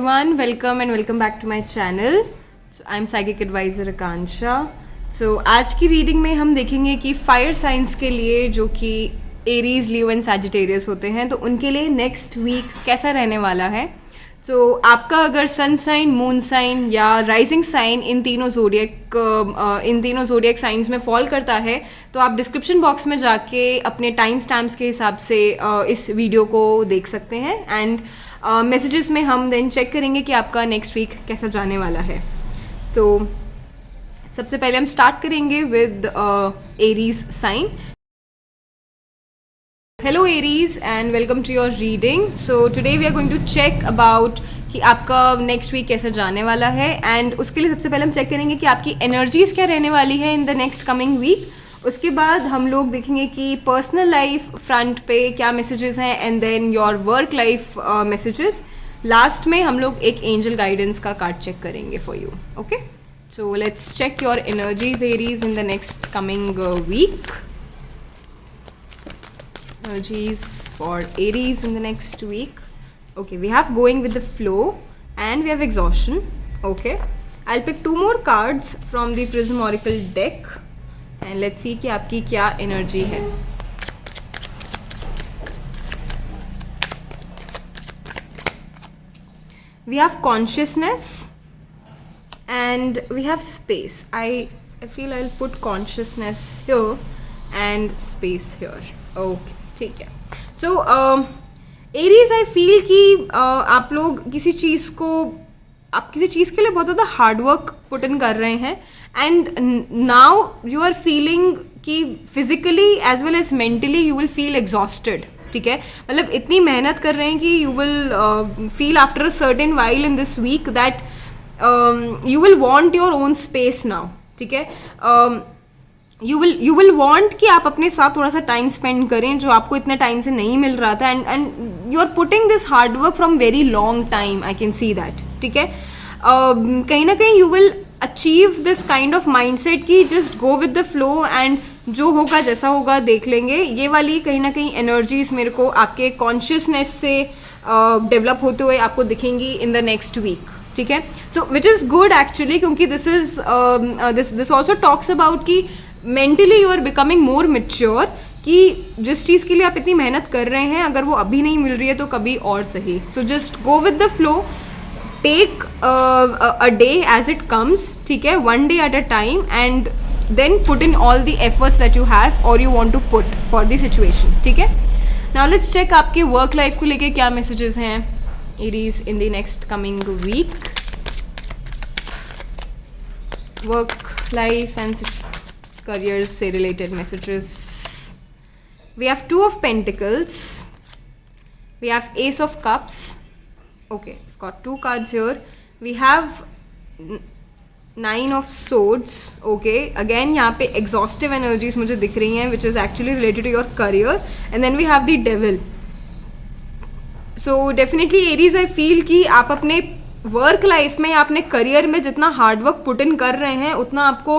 everyone, welcome and welcome back to my channel. So I'm psychic advisor Akansha. So आज की reading में हम देखेंगे कि फायर साइंस के लिए जो कि एरीज, लियो एंड सैजिटेरियस होते हैं, तो उनके लिए नेक्स्ट वीक कैसा रहने वाला है. तो आपका अगर सन साइन, मून साइन या राइजिंग साइन इन तीनों जोडियक साइंस में फॉल करता है तो आप डिस्क्रिप्शन बॉक्स में जाके अपने टाइम स्टैम्प्स के हिसाब से इस वीडियो को देख सकते हैं. एंड मैसेजेस में हम देन चेक करेंगे कि आपका नेक्स्ट वीक कैसा जाने वाला है. तो सबसे पहले हम स्टार्ट करेंगे with Aries sign. Hello Aries and welcome to your reading. So today we are going to check about कि आपका नेक्स्ट वीक कैसा जाने वाला है. एंड उसके लिए सबसे पहले हम चेक करेंगे कि आपकी एनर्जीज क्या रहने वाली है in the next coming week. उसके बाद हम लोग देखेंगे कि पर्सनल लाइफ फ्रंट पे क्या मैसेजेस हैं and then your work life messages. Last में हम लोग एक एंजल गाइडेंस का कार्ड चेक करेंगे for you. Okay, so let's check your energies Aries in the next coming week. Energies for Aries in the next week. Okay, we have going with the flow and we have exhaustion. Okay, I'll pick two more cards from the Prism Oracle deck and let's see कि आपकी क्या energy है. We have consciousness and we have space. I feel I'll put consciousness here and space here. Okay, ठीक है. सो Aries, आई feel कि आप लोग किसी चीज़ के लिए बहुत ज़्यादा हार्ड वर्क पुट इन कर रहे हैं and now you are feeling कि physically as well as mentally you will feel exhausted. ठीक है, मतलब इतनी मेहनत कर रहे हैं कि you will feel after a certain while in this week that you will want your own space now. ठीक है, यू विल वॉन्ट कि आप अपने साथ थोड़ा सा टाइम स्पेंड करें जो आपको इतने टाइम से नहीं मिल रहा था. And you are putting this hard work from very long time. I can see that. ठीक है, कहीं ना कहीं you will achieve this kind of mindset कि just go with the flow and जो होगा जैसा होगा देख लेंगे. ये वाली कहीं ना कहीं एनर्जीज मेरे को आपके कॉन्शियसनेस से डेवलप होते हुए आपको दिखेंगी इन द नेक्स्ट वीक. ठीक है, so which is good actually, क्योंकि दिस ऑल्सो टॉक्स अबाउट कि mentally you are becoming more mature कि जिस चीज़ के लिए आप इतनी मेहनत कर रहे हैं अगर वो अभी नहीं मिल रही है तो कभी और सही. So just go with the flow, take a day as it comes. ठीक है, one day at a time and then put in all the efforts that you have और you want to put for the situation. ठीक है, now let's check आपके work life को लेके क्या messages हैं Aries in the next coming week. Work life and careers से related messages. We have Two of Pentacles. We have Ace of Cups. Okay, I've got two cards here. We have Nine of Swords. Okay, again यहाँ पे exhaustive energies मुझे दिख रही हैं which is actually related to your career. And then we have the Devil. So definitely Aries, I feel कि आप अपने work life में या अपने करियर में जितना हार्ड वर्क पुट इन कर रहे हैं उतना आपको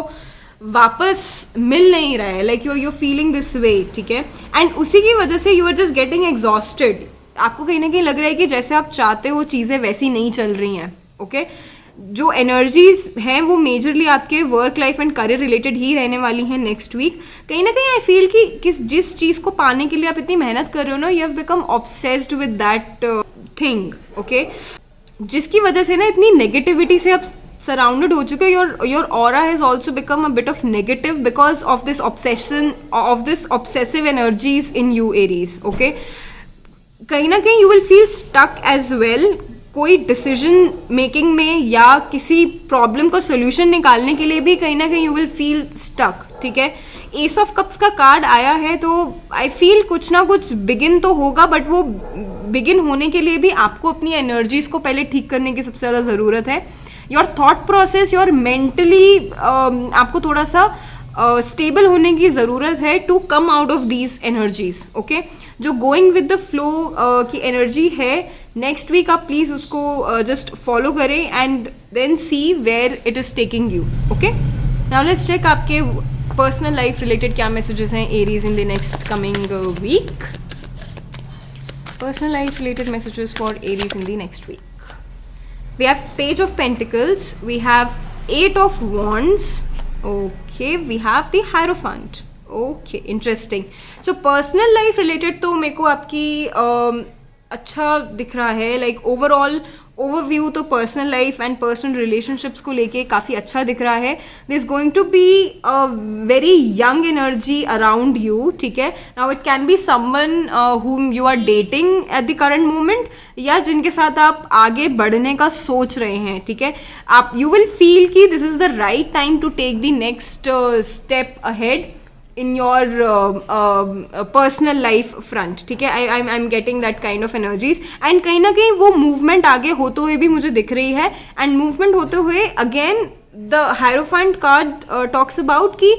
वापस मिल नहीं रहा है. Like you feeling this way. ठीक है, एंड उसी की वजह से you are just getting exhausted. आपको कहीं ना कहीं लग रहा है कि जैसे आप चाहते हो चीज़ें वैसी नहीं चल रही हैं. ओके, जो एनर्जीज हैं वो मेजरली आपके work life and career related ही रहने वाली हैं नेक्स्ट वीक. कहीं ना कहीं आई फील कि जिस चीज़ को पाने के लिए आप इतनी मेहनत कर रहे हो ना, you have become obsessed with that thing. Okay, जिसकी वजह से ना इतनी नेगेटिविटी से आप surrounded हो चुके. your aura has also become a bit of negative because of this obsessive energies in you Aries. Okay, कहीं ना कहीं you will feel stuck as well. कोई डिसीजन मेकिंग में या किसी प्रॉब्लम का सोल्यूशन निकालने के लिए भी कहीं ना कहीं यू विल फील स्टक. ठीक है, एस ऑफ कप्स का कार्ड आया है तो आई फील कुछ ना कुछ बिगिन तो होगा, बट वो बिगिन होने के लिए भी आपको अपनी एनर्जीज को पहले ठीक करने की सबसे ज़्यादा ज़रूरत है. Your thought process, your mentally आपको थोड़ा सा स्टेबल होने की ज़रूरत है to come out of these energies. Okay, जो गोइंग विद द फ्लो की एनर्जी है नेक्स्ट वीक आप प्लीज़ उसको जस्ट फॉलो करें and then see where it is taking you. Okay, now let's check आपके पर्सनल लाइफ रिलेटेड क्या messages हैं Aries in the next coming week. Personal life related messages for Aries in the next week. we have Page of Pentacles, we have 8 of Wands, okay, we have the Hierophant. Okay, interesting. So personal life related तो मेरे को आपकी अच्छा दिख रहा है, like overall overview तो personal life and personal relationships को लेके काफ़ी अच्छा दिख रहा है. This is going to be a very young energy around you. ठीक है, now it can be someone whom you are dating at the current moment, या जिनके साथ आप आगे बढ़ने का सोच रहे हैं. ठीक है, आप यू विल फील कि this is the right time to take the next step ahead in your personal life front. ठीक है, I'm getting that kind of energies, and कहीं ना कहीं वो movement आगे होते हुए भी मुझे दिख रही है. and movement होते हुए again the Hierophant card talks about कि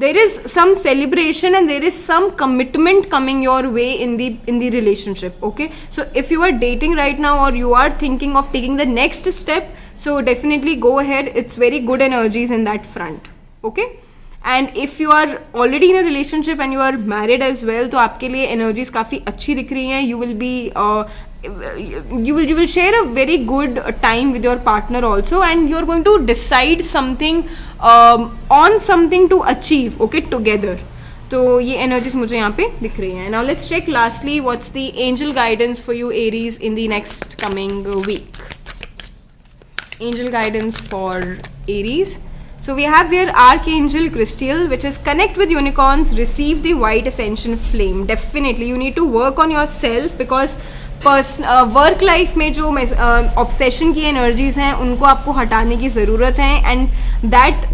there is some celebration and there is some commitment coming your way in the relationship. Okay, so if you are dating right now or you are thinking of taking the next step, so definitely go ahead. It's very good energies in that front. Okay, and if you are already in a relationship and you are married as well, तो आपके लिए energies काफ़ी अच्छी दिख रही हैं. You will be you will share a very good time with your partner also, and you are going to decide something on something to achieve, okay, together. तो ये एनर्जीज मुझे यहाँ पे दिख रही हैं. Now let's check lastly what's the angel guidance for you Aries in the next coming week. Angel guidance for Aries. So we have here Archangel Christiel, which is connect with unicorns, receive the white ascension flame. Definitely you need to work on yourself, because work life में जो obsession की energies हैं उनको आपको हटाने की ज़रूरत है, and that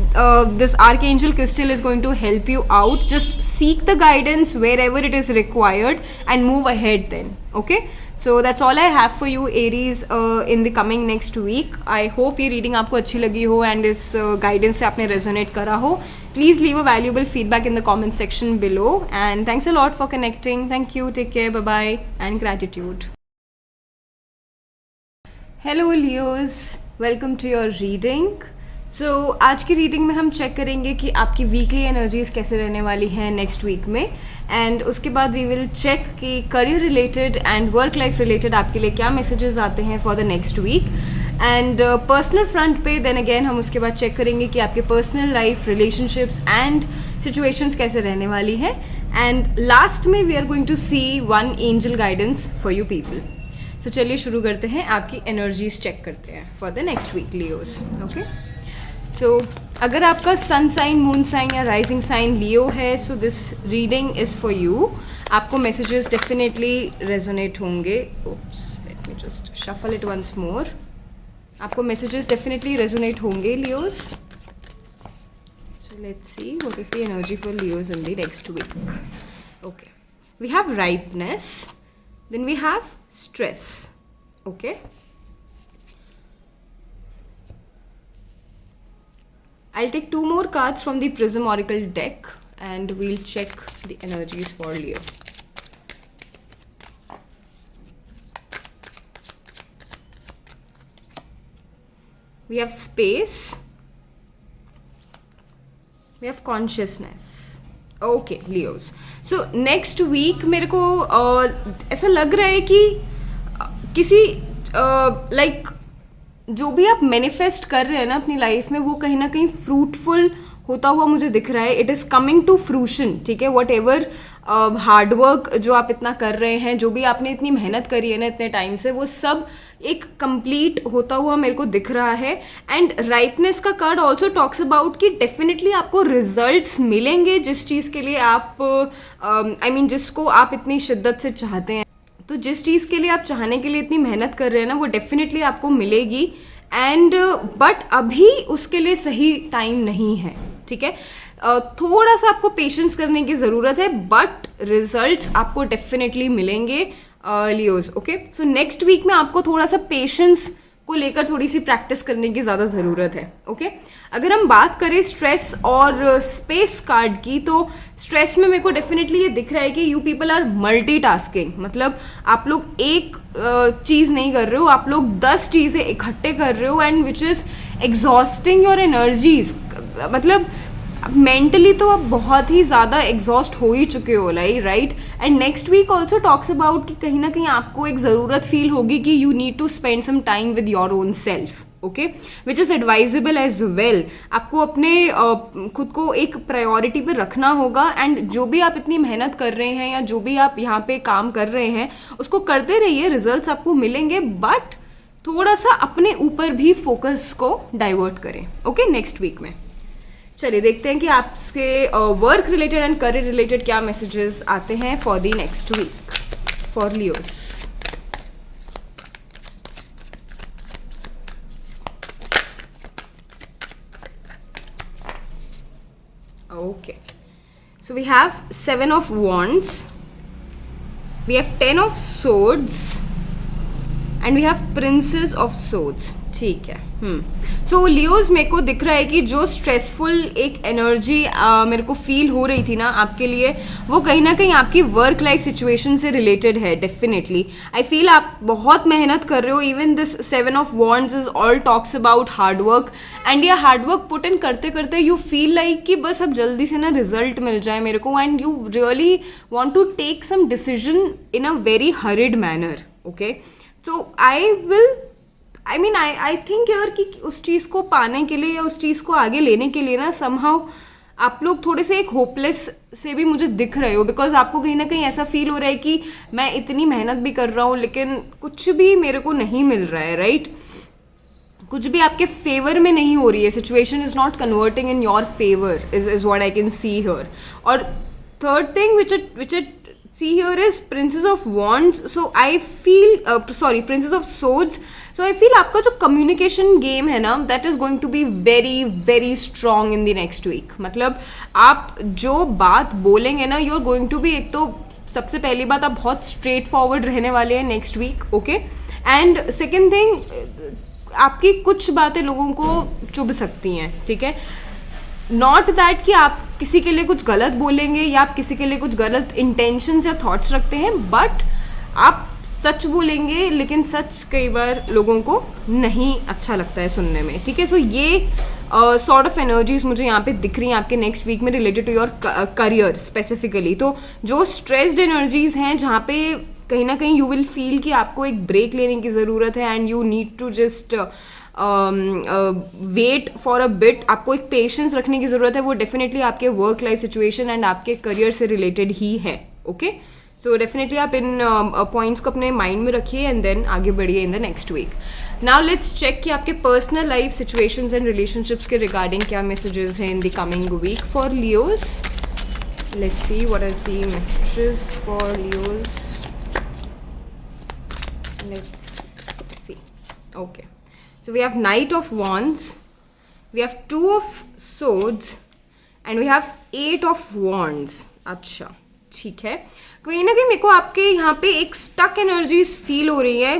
this archangel crystal is going to help you out. Just seek the guidance wherever it is required and move ahead then. Okay, so that's all I have for you Aries in the coming next week. I hope ये reading आपको अच्छी लगी हो and इस guidance से आपने resonate करा हो. Please leave a valuable feedback in the comment section below, and thanks a lot for connecting. Thank you, take care, bye bye, and gratitude. Hello Leos, welcome to your reading. So आज की reading में हम check करेंगे कि आपकी weekly energies कैसे रहने वाली हैं नेक्स्ट वीक में, एंड उसके बाद वी विल चेक कि career related and work life related आपके लिए क्या मैसेजेस आते हैं for the next week. And personal front पे देन अगेन हम उसके बाद चेक करेंगे कि आपके personal life, relationships and situations कैसे रहने वाली हैं. एंड लास्ट में we are going to see one angel guidance for you people. So चलिए शुरू करते हैं, आपकी एनर्जीज चेक करते हैं for the next week Leos. Okay, so अगर आपका सन साइन, मून साइन या राइजिंग साइन लियो है, so this reading is for you. आपको मैसेजेस डेफिनेटली रेजोनेट होंगे. Oops, let me just shuffle it once more. आपको messages definitely resonate होंगे Leos. So let's see what is the energy for Leos in the next week. Okay, we have ripeness, then we have stress. Okay, I'll take 2 more cards from the Prism Oracle deck and we'll check the energies for Leo. We have space, we have consciousness. Okay Leos, so next week मेरे को ऐसा लग रहा है कि किसी like जो भी आप मैनिफेस्ट कर रहे हैं ना अपनी लाइफ में, वो कहीं ना कहीं फ्रूटफुल होता हुआ मुझे दिख रहा है. It is coming to fruition. ठीक है, वट एवर हार्डवर्क जो आप इतना कर रहे हैं, जो भी आपने इतनी मेहनत करी है ना इतने टाइम से, वो सब एक कंप्लीट होता हुआ मेरे को दिख रहा है. एंड राइपनेस का कार्ड ऑल्सो टॉक्स अबाउट कि डेफिनेटली आपको रिजल्ट्स मिलेंगे जिस चीज़ के लिए आप जिसको आप इतनी शिद्दत से चाहते हैं. तो जिस चीज़ के लिए आप चाहने के लिए इतनी मेहनत कर रहे हैं ना, वो डेफिनेटली आपको मिलेगी. एंड बट अभी उसके लिए सही टाइम नहीं है. ठीक है, थोड़ा सा आपको पेशेंस करने की ज़रूरत है, बट रिजल्ट्स आपको डेफिनेटली मिलेंगे Leos. Okay, so next week में आपको थोड़ा सा पेशेंस को लेकर थोड़ी सी प्रैक्टिस करने की ज़्यादा ज़रूरत है. ओके, अगर हम बात करें स्ट्रेस और स्पेस कार्ड की, तो स्ट्रेस में मेरे को डेफिनेटली ये दिख रहा है कि यू पीपल आर मल्टीटास्किंग. मतलब आप लोग एक चीज़ नहीं कर रहे हो, आप लोग 10 चीज़ें इकट्ठे कर रहे हो, and which is exhausting your energies. मतलब मेंटली तो आप बहुत ही ज़्यादा एग्जॉस्ट हो ही चुके हो right. And next week also talks about कि कहीं ना कहीं आपको एक ज़रूरत फील होगी कि you need to spend some time with your own self. Okay, which is advisable as well. आपको अपने खुद को एक प्रायोरिटी पे रखना होगा. एंड जो भी आप इतनी मेहनत कर रहे हैं या जो भी आप यहाँ पे काम कर रहे हैं उसको करते रहिए, रिजल्ट्स आपको मिलेंगे. बट थोड़ा सा अपने ऊपर भी फोकस को डाइवर्ट करें. ओके, नेक्स्ट वीक में. चलिए देखते हैं कि आपके work related and career related क्या मैसेजेस आते हैं for the next week for Leos. Okay, so we have 7 of Wands, we have 10 of Swords and we have Princess of Swords. ठीक है. सो लियोज मेरे को दिख रहा है कि जो स्ट्रेसफुल एक एनर्जी मेरे को फील हो रही थी ना आपके लिए, वो कहीं ना कहीं आपकी वर्क लाइफ सिचुएशन से रिलेटेड है. डेफिनेटली आई फील आप बहुत मेहनत कर रहे हो. Even this 7 of Wands is all talks about hard work. And ये हार्ड वर्क पुट इन करते करते यू फील लाइक कि बस अब जल्दी से ना रिजल्ट मिल जाए मेरे को. And you really want to take some decision in a very hurried manner. Okay, so I think यार कि उस चीज़ को पाने के लिए या उस चीज़ को आगे लेने के लिए ना समहाउ आप लोग थोड़े से एक होपलेस से भी मुझे दिख रहे हो. बिकॉज आपको कहीं ना कहीं ऐसा फील हो रहा है कि मैं इतनी मेहनत भी कर रहा हूँ लेकिन कुछ भी मेरे को नहीं मिल रहा है. राइट, कुछ भी आपके फेवर में नहीं हो रही है. Situation is not converting in your favour is what I can see here. और third thing which it see here is Princess of Wands. So I feel Princess of Swords. So I feel आपका जो communication game है ना, that is going to be very very strong in the next week. मतलब आप जो बात बोलेंगे ना, you're going to be, एक तो सबसे पहली बात आप बहुत straight forward रहने वाले हैं next week. Okay, and second thing, आपकी कुछ बातें लोगों को चुभ सकती हैं. ठीक है, नॉट दैट कि आप किसी के लिए कुछ गलत बोलेंगे या आप किसी के लिए कुछ गलत इंटेंशंस या थॉट्स रखते हैं, बट आप सच बोलेंगे. लेकिन सच कई बार लोगों को नहीं अच्छा लगता है सुनने में. ठीक है, सो ये सॉर्ट ऑफ एनर्जीज मुझे यहाँ पे दिख रही हैं आपके नेक्स्ट वीक में related to your career specifically. तो जो स्ट्रेस्ड एनर्जीज हैं जहाँ पे कहीं ना कहीं यू विल फील कि आपको एक ब्रेक लेने की ज़रूरत है and you need to just wait for a bit, आपको एक पेशेंस रखने की ज़रूरत है. वो डेफिनेटली आपके वर्क लाइफ सिचुएशन एंड आपके करियर से रिलेटेड ही है. ओके, सो डेफिनेटली आप इन पॉइंट्स को अपने माइंड में रखिए एंड देन आगे बढ़िए in the next week. Now let's check कि आपके personal life situations and relationships के रिगार्डिंग क्या मैसेजेस हैं in the coming week for Leos. Let's see what is the messages for Leos. Let's see. Okay, so we have Knight of Wands, we have 2 of Swords and we have 8 of Wands. अच्छा, ठीक है. कहीं ना कहीं मेरे को आपके यहाँ पे एक स्टक एनर्जीज फील हो रही है.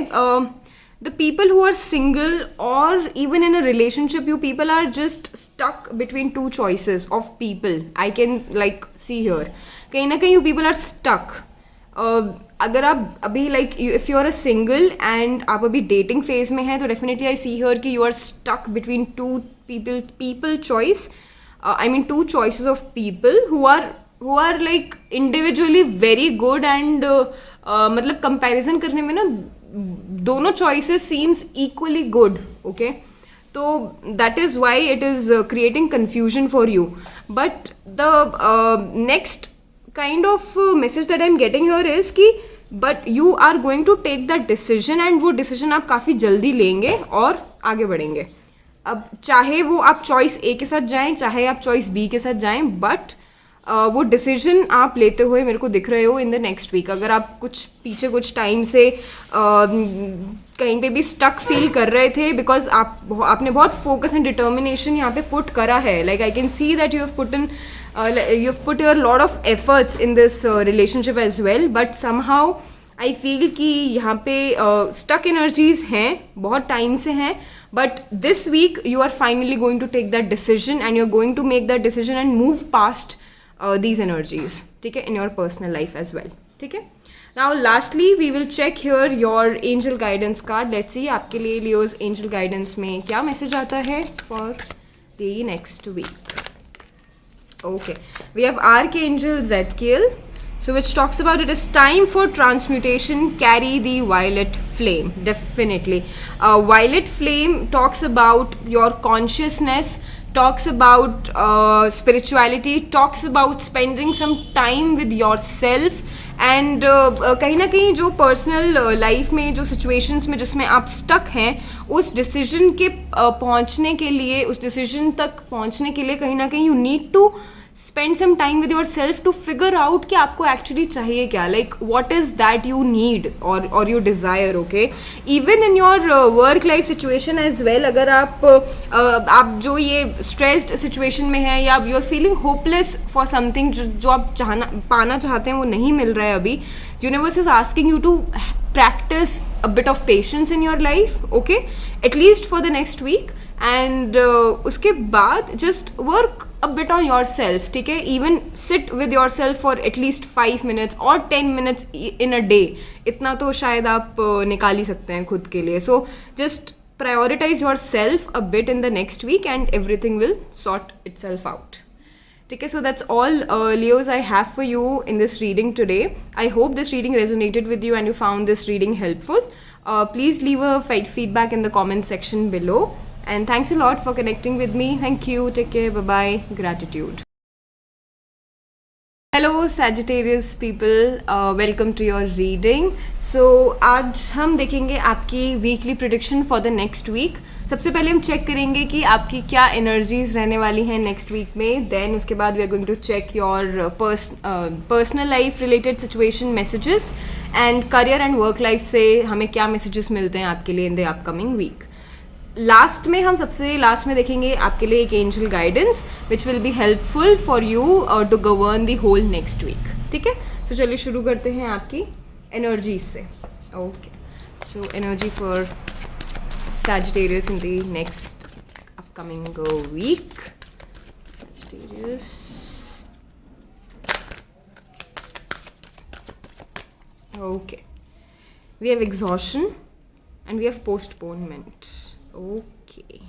The people who are single और even in a relationship, you people are just stuck between 2 choices of people. I can like see here कहीं ना कहीं यू पीपल आर स्टक. अगर आप अभी like if you are a single and आप अभी dating phase में हैं तो डेफिनेटली आई सी हियर कि you are stuck between 2 people choice. I mean 2 choices of people who are like individually very good and मतलब comparison करने में ना दोनों choices seems equally good. Okay, तो that is why it is creating confusion for you. But the next kind of message that I'm getting here is कि but you are going to take that decision and वो decision आप काफ़ी जल्दी लेंगे और आगे बढ़ेंगे. अब चाहे वो आप चॉइस ए के साथ जाएं चाहे आप चॉइस बी के साथ जाएं, बट वो डिसीजन आप लेते हुए मेरे को दिख रहे हो इन द नेक्स्ट वीक. अगर आप कुछ टाइम से कहीं पे भी स्टक फील कर रहे थे बिकॉज आपने बहुत फोकस एंड डिटर्मिनेशन यहाँ पे पुट करा है. Like I can see that you have put your lot of efforts in this relationship as well, but somehow I feel कि यहाँ पे स्टक एनर्जीज हैं, बहुत टाइम से हैं, but this week you are finally going to take that decision and you are going to make that decision and move past these energies. ठीक है, in your personal life as well. ठीक है. Now lastly we will check here your angel guidance card. Let's see आपके लिए Leos angel guidance में क्या message आता है for the next week. Okay. We have Archangel Zadkiel, so which talks about it is time for transmutation, carry the violet flame. Definitely. Violet flame talks about your consciousness, talks about spirituality, talks about spending some time with yourself. And कहीं ना कहीं जो personal life में जो situations में जिसमें आप stuck हैं, उस डिसीजन के पहुंचने के लिए, उस डिसीजन तक पहुंचने के लिए कहीं ना कहीं you need to spend some time with yourself to figure out कि आपको actually चाहिए क्या, like what is that you need or you desire. Okay, even in your work life situation as well, अगर आप जो ये stressed situation में हैं या you're feeling hopeless for something जो आप पाना चाहते हैं वो नहीं मिल रहा है अभी, universe is asking you to practice a bit of patience in your life. Okay, at least for the next week. And उसके बाद just work a bit on your self. ठीक है, even sit with your self for at least 5 minutes और 10 minutes in a day. इतना तो शायद आप निकाल ही सकते हैं खुद के लिए. So just prioritise yourself a bit in the next week and everything will sort itself out. ठीक है, so that's all Leos I have for you in this reading today. I hope this reading resonated with you and you found this reading helpful. Please leave a feedback in the comment section below. And thanks a lot for connecting with me. Thank you. Take care. Bye-bye. Gratitude. Hello Sagittarius people. Welcome to your reading. So आज हम देखेंगे आपकी weekly prediction for the next week. सबसे पहले हम check करेंगे कि आपकी क्या एनर्जीज रहने वाली हैं नेक्स्ट वीक में. देन उसके बाद we are going to check your personal life related situation messages and career and work life से हमें क्या मैसेजेस मिलते हैं आपके लिए in the upcoming week. Last में हम सबसे लास्ट में देखेंगे आपके लिए एक angel guidance which will be helpful for you to govern the whole next week. ठीक है, सो चलिए शुरू करते हैं आपकी एनर्जीज से. Okay, so energy for Sagittarius in the next upcoming week. Sagittarius, okay, we have exhaustion and we have postponement. Okay.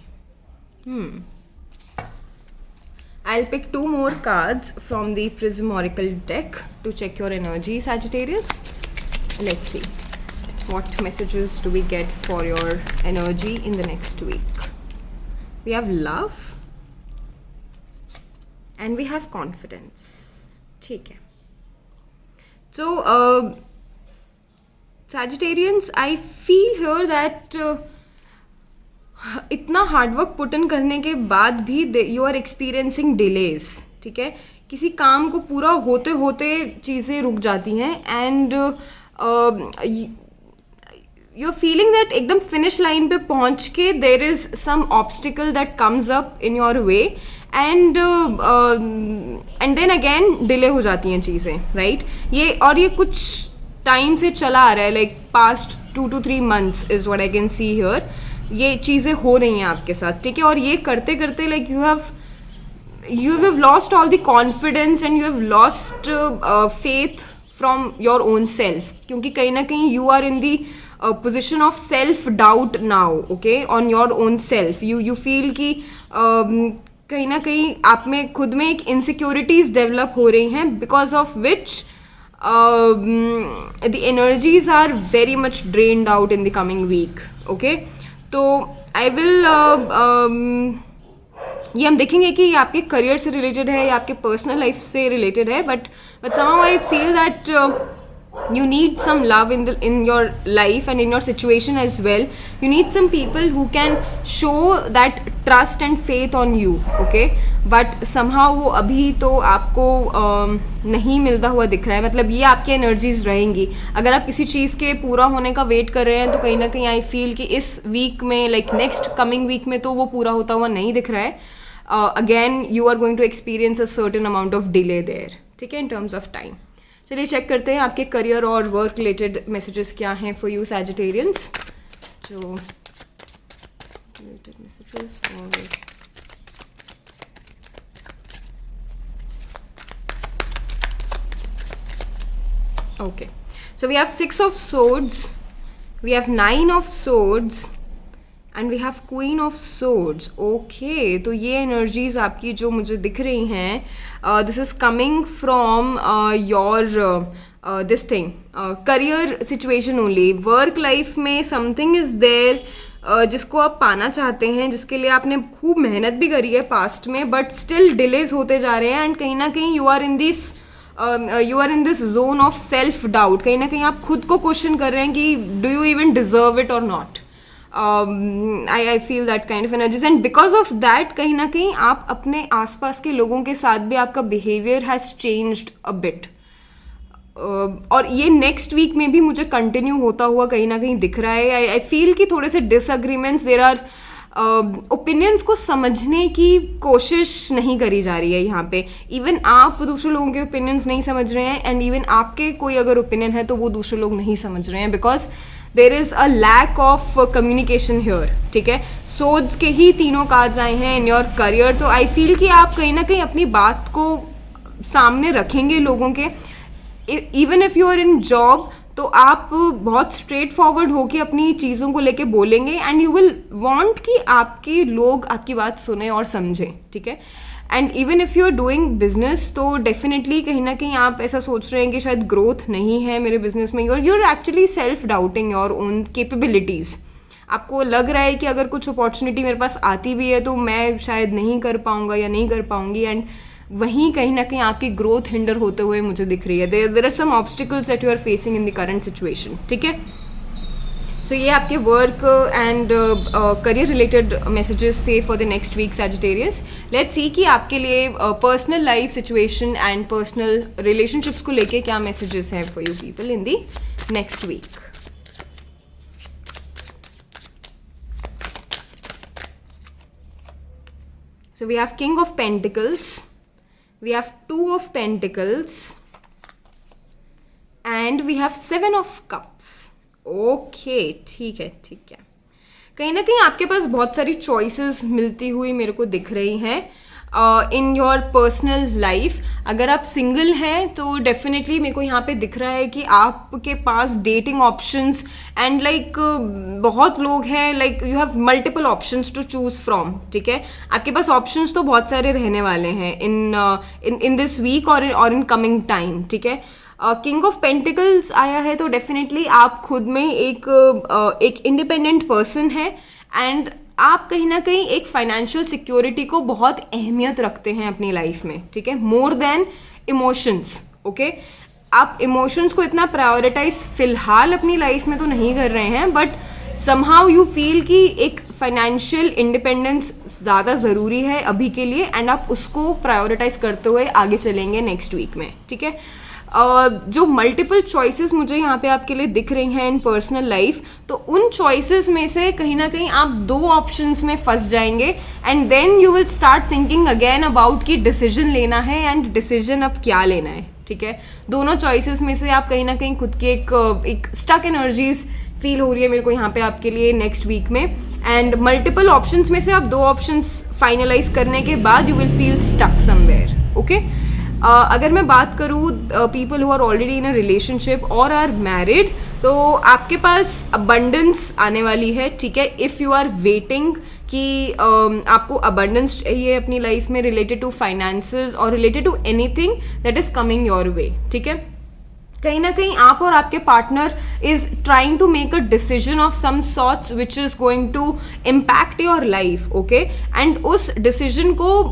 I'll pick 2 more cards from the Prism Oracle deck to check your energy, Sagittarius. Let's see. What messages do we get for your energy in the next week? We have love and we have confidence. ठीक है. So, Sagittarians, I feel here that इतना hard work put in करने के बाद भी you are experiencing delays. ठीक है, किसी काम को पूरा होते होते चीज़ें रुक जाती हैं and you are feeling that एकदम फिनिश लाइन पे पहुंच के there is some obstacle that comes up in your way and then again delay हो जाती हैं चीज़ें. राइट, ये कुछ टाइम से चला आ रहा है, like past 2 to 3 months is what I can see here. ये चीज़ें हो रही हैं आपके साथ. ठीक है, और ये करते करते like you have lost all the confidence and you have lost faith from your own self, क्योंकि कहीं ना कहीं you are in the position of self doubt now. Okay, on your own self you feel कि कहीं ना कहीं आप में खुद में एक इनसिक्योरिटीज डेवलप हो रही हैं, because of which the energies are very much drained out in the coming week. Okay, तो I will ये हम देखेंगे कि ये आपके करियर से रिलेटेड है या आपके पर्सनल लाइफ से रिलेटेड है, but somehow I feel that you need some love in your life and in your situation as well. You need some people who can show that trust and faith on you. Okay, but somehow वो अभी तो आपको नहीं मिलता हुआ दिख रहा है. मतलब ये आपकी एनर्जीज रहेंगी. अगर आप किसी चीज़ के पूरा होने का वेट कर रहे हैं तो कहीं ना कहीं आई फील कि इस वीक में लाइक नेक्स्ट कमिंग वीक में तो वो पूरा होता हुआ नहीं दिख रहा है. Again you are going to experience a certain amount of delay there. ठीक है, इन टर्म्स ऑफ टाइम. चलिए चेक करते हैं आपके करियर और वर्क रिलेटेड मैसेजेस क्या हैं फॉर यू सैजिटेरियंस. जो related messages for okay, so we have 6 of swords, we have 9 of swords and we have queen of swords. Okay, तो ये एनर्जीज आपकी जो मुझे दिख रही हैं, this is coming from your this thing, career situation only. Work life में something is there जिसको आप पाना चाहते हैं, जिसके लिए आपने खूब मेहनत भी करी है पास्ट में, बट स्टिल डिलेज होते जा रहे हैं. एंड कहीं ना कहीं you are in this zone of self doubt. कहीं ना कहीं आप खुद को क्वेश्चन कर रहे हैं कि do you even deserve it और not. I feel that kind of energies, and because of that कहीं ना कहीं आप अपने आसपास के लोगों के साथ भी आपका behaviour has changed a bit. और ये नेक्स्ट वीक में भी मुझे कंटिन्यू होता हुआ कहीं ना कहीं दिख रहा है. आई फील कि थोड़े से डिसअग्रीमेंट्स, देर आर ओपिनियंस को समझने की कोशिश नहीं करी जा रही है यहाँ पे. इवन आप दूसरे लोगों के ओपिनियंस नहीं समझ रहे हैं, एंड इवन आपके कोई अगर ओपिनियन है तो वो दूसरे लोग नहीं समझ रहे हैं, because there is a lack of communication here. ठीक है, सोड्स के ही तीनों कार्ड्स आए हैं इन योर करियर. तो आई फील कि आप कहीं ना कहीं अपनी बात को सामने रखेंगे लोगों के. Even if you are in job, तो आप बहुत स्ट्रेट फॉरवर्ड होके अपनी चीज़ों को लेके बोलेंगे, एंड यू विल वांट कि आपके लोग आपकी बात सुने और समझें. ठीक है, and even if you are doing business, तो डेफिनेटली कहीं ना कहीं आप ऐसा सोच रहे हैं कि शायद ग्रोथ नहीं है मेरे बिजनेस में. You are actually self doubting your own capabilities. आपको लग रहा है कि अगर कुछ अपॉर्चुनिटी मेरे पास आती भी है तो मैं शायद नहीं कर पाऊंगा या नहीं कर पाऊंगी, एंड वहीं कहीं ना कहीं आपकी ग्रोथ हिंडर होते हुए मुझे दिख रही है. There are some obstacles that you are facing in the current situation. ठीक है, सो ये आपके work and career related messages थे for the next week Sagittarius. Let's see कि आपके लिए personal life situation and personal relationships को लेके क्या मैसेजेस हैं for you people in the next week. So we have King of Pentacles, we have Two of Pentacles, and we have Seven of Cups. Okay, ठीक है. कहीं ना कहीं आपके पास बहुत सारी चॉइसेस मिलती हुई मेरे को दिख रही हैं इन योर पर्सनल लाइफ. अगर आप सिंगल हैं तो डेफिनेटली मेरे को यहाँ पे दिख रहा है कि आपके पास डेटिंग ऑप्शंस एंड लाइक बहुत लोग हैं, like you have multiple options to choose from. ठीक है, आपके पास ऑप्शंस तो बहुत सारे रहने वाले हैं इन दिस वीक और इन कमिंग टाइम. ठीक है, किंग ऑफ पेंटिकल्स आया है तो डेफिनेटली आप खुद में एक इंडिपेंडेंट पर्सन है, एंड आप कहीं ना कहीं एक फाइनेंशियल सिक्योरिटी को बहुत अहमियत रखते हैं अपनी लाइफ में. ठीक है, मोर देन इमोशंस. ओके, आप इमोशंस को इतना प्रायोरिटाइज फिलहाल अपनी लाइफ में तो नहीं कर रहे हैं, बट समहाउ यू फील कि एक फाइनेंशियल इंडिपेंडेंस ज़्यादा ज़रूरी है अभी के लिए, एंड आप उसको प्रायोरिटाइज करते हुए आगे चलेंगे नेक्स्ट वीक में. ठीक है, जो मल्टीपल चॉइसेस मुझे यहाँ पे आपके लिए दिख रही हैं इन पर्सनल लाइफ, तो उन चॉइसेस में से कहीं ना कहीं आप दो ऑप्शंस में फंस जाएंगे, and then you will start thinking again about कि डिसीजन लेना है एंड डिसीजन अब क्या लेना है. ठीक है, दोनों चॉइसेस में से आप कहीं ना कहीं खुद की एक स्टक एनर्जीज फील हो रही है मेरे को यहाँ पे आपके लिए नेक्स्ट वीक में. एंड मल्टीपल ऑप्शंस में से आप दो ऑप्शंस फाइनलाइज करने के बाद you will feel stuck somewhere. Okay, अगर मैं बात करूँ people who are already in a relationship और आर मैरिड, तो आपके पास अबंडेंस आने वाली है. ठीक है, इफ़ यू आर वेटिंग कि आपको अबंडेंस चाहिए अपनी लाइफ में रिलेटेड टू फाइनेंसेस और related to anything that is coming your way. ठीक है, कहीं ना कहीं आप और आपके partner is trying to make a decision of some sorts which is going to impact your life. Okay, and उस डिसीजन को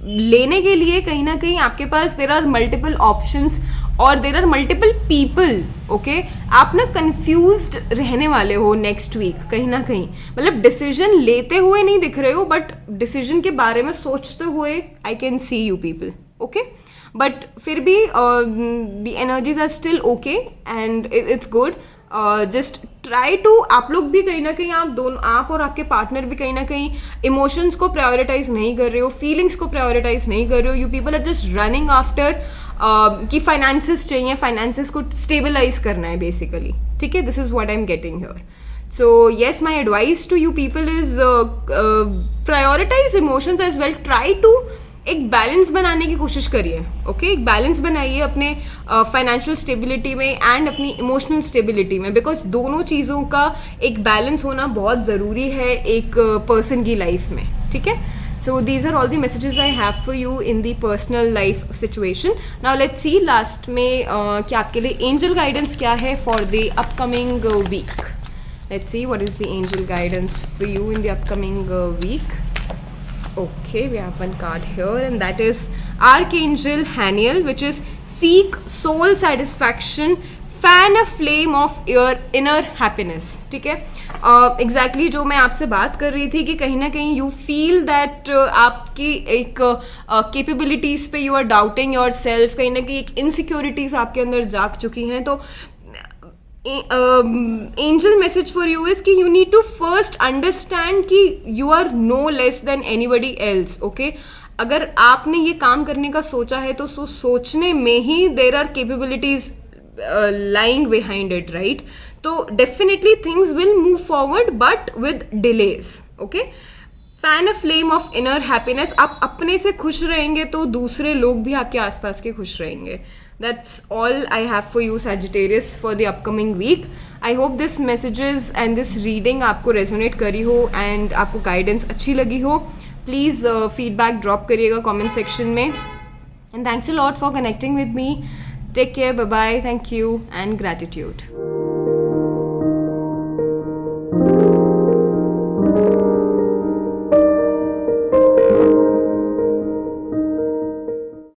लेने के लिए कहीं ना कहीं आपके पास देर आर मल्टीपल ऑप्शंस और there are multiple people. Okay, आप ना कंफ्यूज्ड रहने वाले हो नेक्स्ट वीक कहीं ना कहीं. मतलब डिसीजन लेते हुए नहीं दिख रहे हो, बट डिसीजन के बारे में सोचते हुए I can see you people. Okay, but फिर भी the energies are still okay and it's good. Just try to, आप लोग भी कहीं ना कहीं आप और आपके पार्टनर भी कहीं ना कहीं इमोशंस को प्रायोरिटाइज नहीं कर रहे हो, फीलिंग्स को प्रायोरिटाइज नहीं कर रहे हो. You people are just running after कि फाइनेंसेस चाहिए, फाइनेंसेस को स्टेबलाइज करना है बेसिकली. ठीक है, this is what I am getting here. So yes, my advice to you people is prioritize emotions as well. Try to एक balance बनाने की कोशिश करिए, ओके? एक बैलेंस बनाइए अपने फाइनेंशियल स्टेबिलिटी में एंड अपनी इमोशनल स्टेबिलिटी में, बिकॉज दोनों चीज़ों का एक बैलेंस होना बहुत ज़रूरी है एक पर्सन की लाइफ में, ठीक है? So these are all the messages I have for you in the personal life situation. Now let's see last में कि आपके लिए angel guidance क्या है for the upcoming week. Let's see what is the angel guidance for you in the upcoming week. Okay, we have one card here and that is Archangel Haniel, which is seek soul satisfaction, fan a flame of your inner happiness. ठीक है, exactly जो मैं आपसे बात कर रही थी कि कहीं ना कहीं यू फील दैट आपकी एक कैपेबिलिटीज़ पे you are doubting yourself, कहीं ना कहीं एक इनसिक्योरिटीज़ आपके अंदर जाग चुकी हैं. तो angel message for you is कि you need to first understand कि you are no less than anybody else, okay? अगर आपने ये काम करने का सोचा है तो सोचने में ही there are capabilities lying behind it, right? तो definitely things will move forward but with delays, okay? Fan a flame of inner happiness. आप अपने से खुश रहेंगे तो दूसरे लोग भी आपके आसपास के खुश रहेंगे. That's all I have for you, Sagittarius, for the upcoming week. I hope this messages and this reading आपको resonate करी हो and आपको guidance अच्छी लगी हो. Please feedback drop करिएगा comment section में. And thanks a lot for connecting with me. Take care, bye-bye, thank you and gratitude.